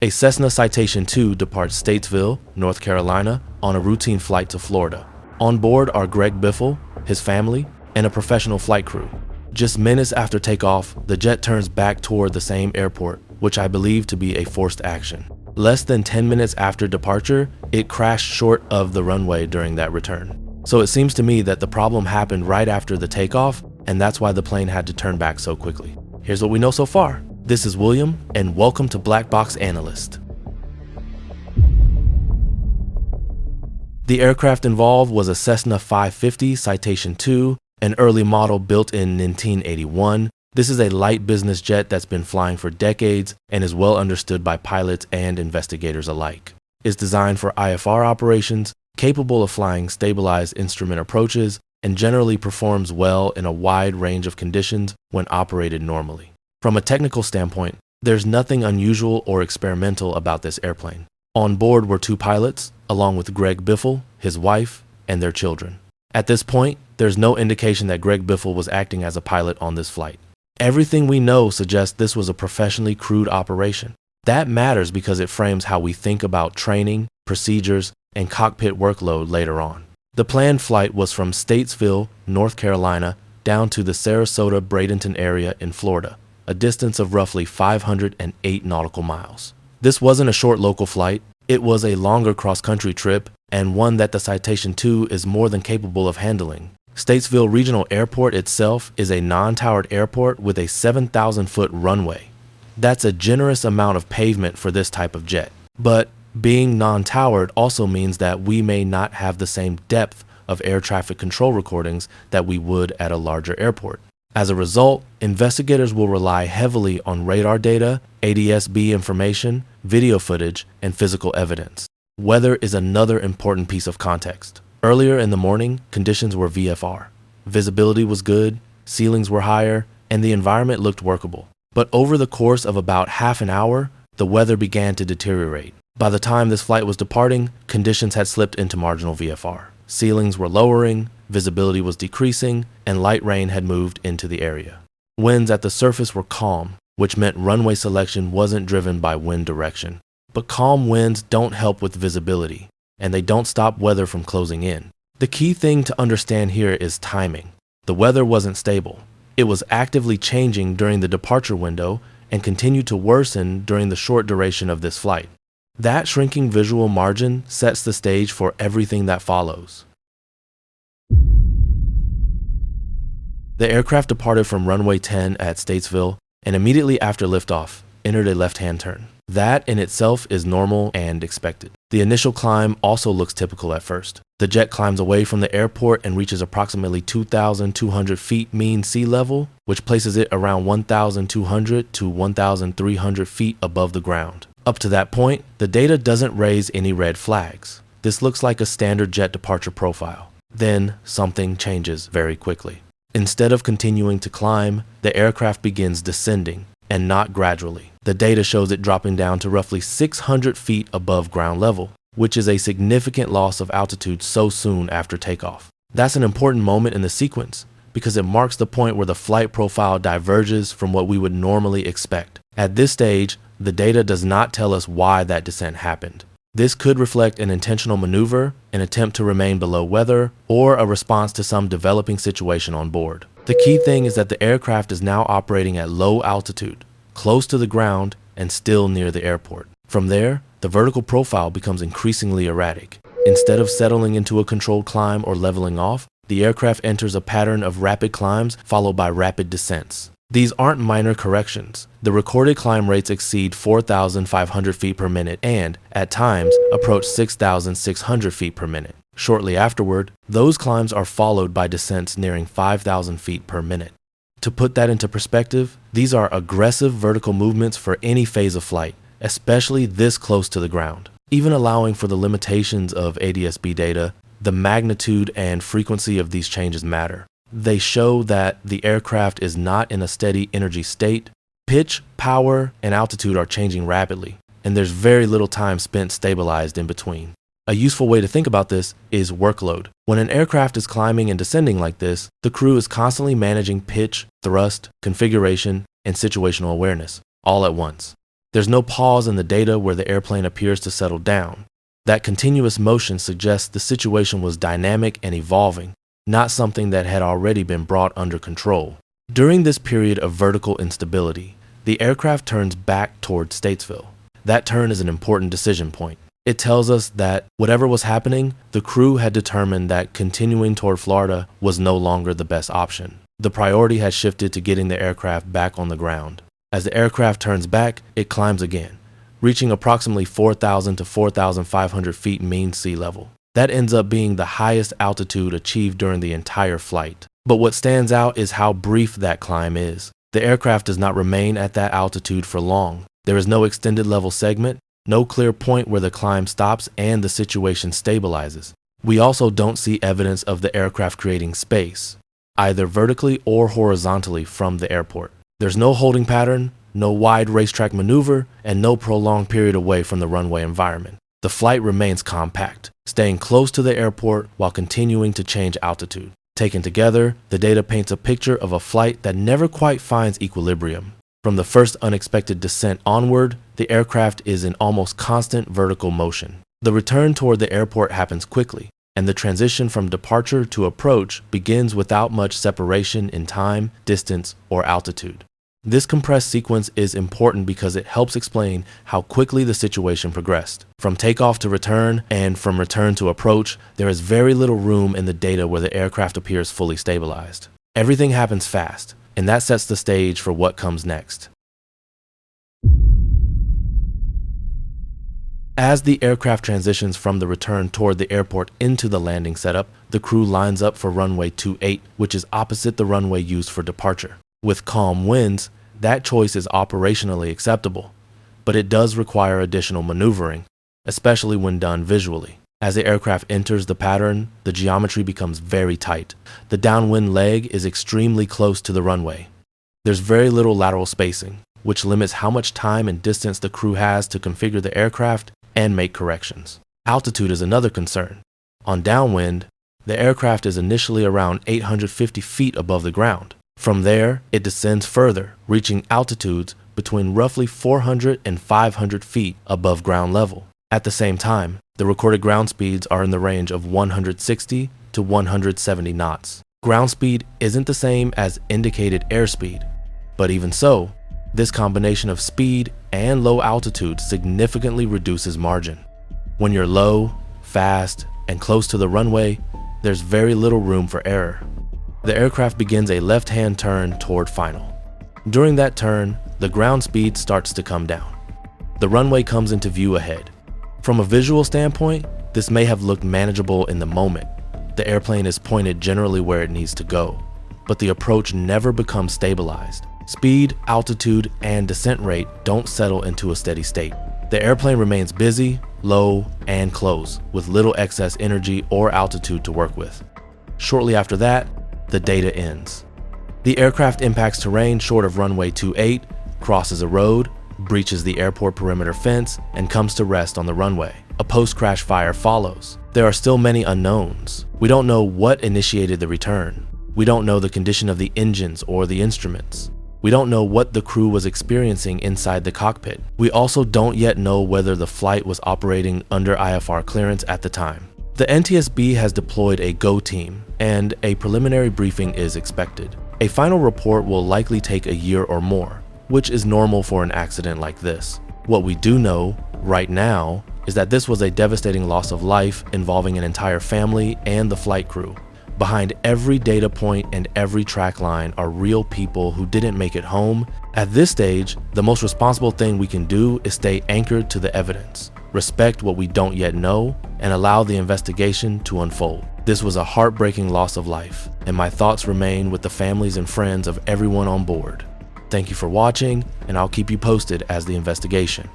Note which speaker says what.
Speaker 1: A Cessna Citation II departs Statesville, North Carolina, on a routine flight to Florida. On board are Greg Biffle, his family, and a professional flight crew. Just minutes after takeoff, the jet turns back toward the same airport, which I believe to be a forced action. Less than 10 minutes after departure, it crashed short of the runway during that return. So it seems to me that the problem happened right after the takeoff, and that's why the plane had to turn back so quickly. Here's what we know so far. This is William, and welcome to Black Box Analyst. The aircraft involved was a Cessna 550 Citation II, an early model built in 1981. This is a light business jet that's been flying for decades and is well understood by pilots and investigators alike. It's designed for IFR operations, capable of flying stabilized instrument approaches, and generally performs well in a wide range of conditions when operated normally. From a technical standpoint, there's nothing unusual or experimental about this airplane. On board were two pilots, along with Greg Biffle, his wife, and their children. At this point, there's no indication that Greg Biffle was acting as a pilot on this flight. Everything we know suggests this was a professionally crewed operation. That matters because it frames how we think about training, procedures, and cockpit workload later on. The planned flight was from Statesville, North Carolina, down to the Sarasota-Bradenton area in Florida, a distance of roughly 508 nautical miles. This wasn't a short local flight, it was a longer cross-country trip, and one that the Citation II is more than capable of handling. Statesville Regional Airport itself is a non-towered airport with a 7,000-foot runway. That's a generous amount of pavement for this type of jet. But being non-towered also means that we may not have the same depth of air traffic control recordings that we would at a larger airport. As a result, investigators will rely heavily on radar data, ADS-B information, video footage, and physical evidence. Weather is another important piece of context. Earlier in the morning, conditions were VFR. Visibility was good, ceilings were higher, and the environment looked workable. But over the course of about half an hour, the weather began to deteriorate. By the time this flight was departing, conditions had slipped into marginal VFR. Ceilings were lowering, visibility was decreasing, and light rain had moved into the area. Winds at the surface were calm, which meant runway selection wasn't driven by wind direction. But calm winds don't help with visibility, and they don't stop weather from closing in. The key thing to understand here is timing. The weather wasn't stable. It was actively changing during the departure window and continued to worsen during the short duration of this flight. That shrinking visual margin sets the stage for everything that follows. The aircraft departed from runway 10 at Statesville and immediately after liftoff, entered a left-hand turn. That in itself is normal and expected. The initial climb also looks typical at first. The jet climbs away from the airport and reaches approximately 2,200 feet mean sea level, which places it around 1,200 to 1,300 feet above the ground. Up to that point, the data doesn't raise any red flags. This looks like a standard jet departure profile. Then something changes very quickly. Instead of continuing to climb, the aircraft begins descending, and not gradually. The data shows it dropping down to roughly 600 feet above ground level, which is a significant loss of altitude so soon after takeoff. That's an important moment in the sequence because it marks the point where the flight profile diverges from what we would normally expect. At this stage, the data does not tell us why that descent happened. This could reflect an intentional maneuver, an attempt to remain below weather, or a response to some developing situation on board. The key thing is that the aircraft is now operating at low altitude, close to the ground, and still near the airport. From there, the vertical profile becomes increasingly erratic. Instead of settling into a controlled climb or leveling off, the aircraft enters a pattern of rapid climbs followed by rapid descents. These aren't minor corrections. The recorded climb rates exceed 4,500 feet per minute and, at times, approach 6,600 feet per minute. Shortly afterward, those climbs are followed by descents nearing 5,000 feet per minute. To put that into perspective, these are aggressive vertical movements for any phase of flight, especially this close to the ground. Even allowing for the limitations of ADS-B data, the magnitude and frequency of these changes matter. They show that the aircraft is not in a steady energy state. Pitch, power, and altitude are changing rapidly, and there's very little time spent stabilized in between. A useful way to think about this is workload. When an aircraft is climbing and descending like this, the crew is constantly managing pitch, thrust, configuration, and situational awareness, all at once. There's no pause in the data where the airplane appears to settle down. That continuous motion suggests the situation was dynamic and evolving, not something that had already been brought under control. During this period of vertical instability, the aircraft turns back toward Statesville. That turn is an important decision point. It tells us that whatever was happening, the crew had determined that continuing toward Florida was no longer the best option. The priority had shifted to getting the aircraft back on the ground. As the aircraft turns back, it climbs again, reaching approximately 4,000 to 4,500 feet mean sea level. That ends up being the highest altitude achieved during the entire flight. But what stands out is how brief that climb is. The aircraft does not remain at that altitude for long. There is no extended level segment, no clear point where the climb stops and the situation stabilizes. We also don't see evidence of the aircraft creating space, either vertically or horizontally from the airport. There's no holding pattern, no wide racetrack maneuver, and no prolonged period away from the runway environment. The flight remains compact, staying close to the airport while continuing to change altitude. Taken together, the data paints a picture of a flight that never quite finds equilibrium. From the first unexpected descent onward, the aircraft is in almost constant vertical motion. The return toward the airport happens quickly, and the transition from departure to approach begins without much separation in time, distance, or altitude. This compressed sequence is important because it helps explain how quickly the situation progressed. From takeoff to return, and from return to approach, there is very little room in the data where the aircraft appears fully stabilized. Everything happens fast, and that sets the stage for what comes next. As the aircraft transitions from the return toward the airport into the landing setup, the crew lines up for runway 28, which is opposite the runway used for departure. With calm winds, that choice is operationally acceptable, but it does require additional maneuvering, especially when done visually. As the aircraft enters the pattern, the geometry becomes very tight. The downwind leg is extremely close to the runway. There's very little lateral spacing, which limits how much time and distance the crew has to configure the aircraft and make corrections. Altitude is another concern. On downwind, the aircraft is initially around 850 feet above the ground. From there, it descends further, reaching altitudes between roughly 400 and 500 feet above ground level. At the same time, the recorded ground speeds are in the range of 160 to 170 knots. Ground speed isn't the same as indicated airspeed, but even so, this combination of speed and low altitude significantly reduces margin. When you're low, fast, and close to the runway, there's very little room for error. The aircraft begins a left-hand turn toward final. During that turn, the ground speed starts to come down. The runway comes into view ahead. From a visual standpoint, this may have looked manageable in the moment. The airplane is pointed generally where it needs to go, but the approach never becomes stabilized. Speed, altitude, and descent rate don't settle into a steady state. The airplane remains busy, low, and close, with little excess energy or altitude to work with. Shortly after that, the data ends. The aircraft impacts terrain short of runway 28, crosses a road, breaches the airport perimeter fence, and comes to rest on the runway. A post-crash fire follows. There are still many unknowns. We don't know what initiated the return. We don't know the condition of the engines or the instruments. We don't know what the crew was experiencing inside the cockpit. We also don't yet know whether the flight was operating under IFR clearance at the time. The NTSB has deployed a GO team, and a preliminary briefing is expected. A final report will likely take a year or more, which is normal for an accident like this. What we do know, right now, is that this was a devastating loss of life involving an entire family and the flight crew. Behind every data point and every track line are real people who didn't make it home. At this stage, the most responsible thing we can do is stay anchored to the evidence, respect what we don't yet know, and allow the investigation to unfold. This was a heartbreaking loss of life, and my thoughts remain with the families and friends of everyone on board. Thank you for watching, and I'll keep you posted as the investigation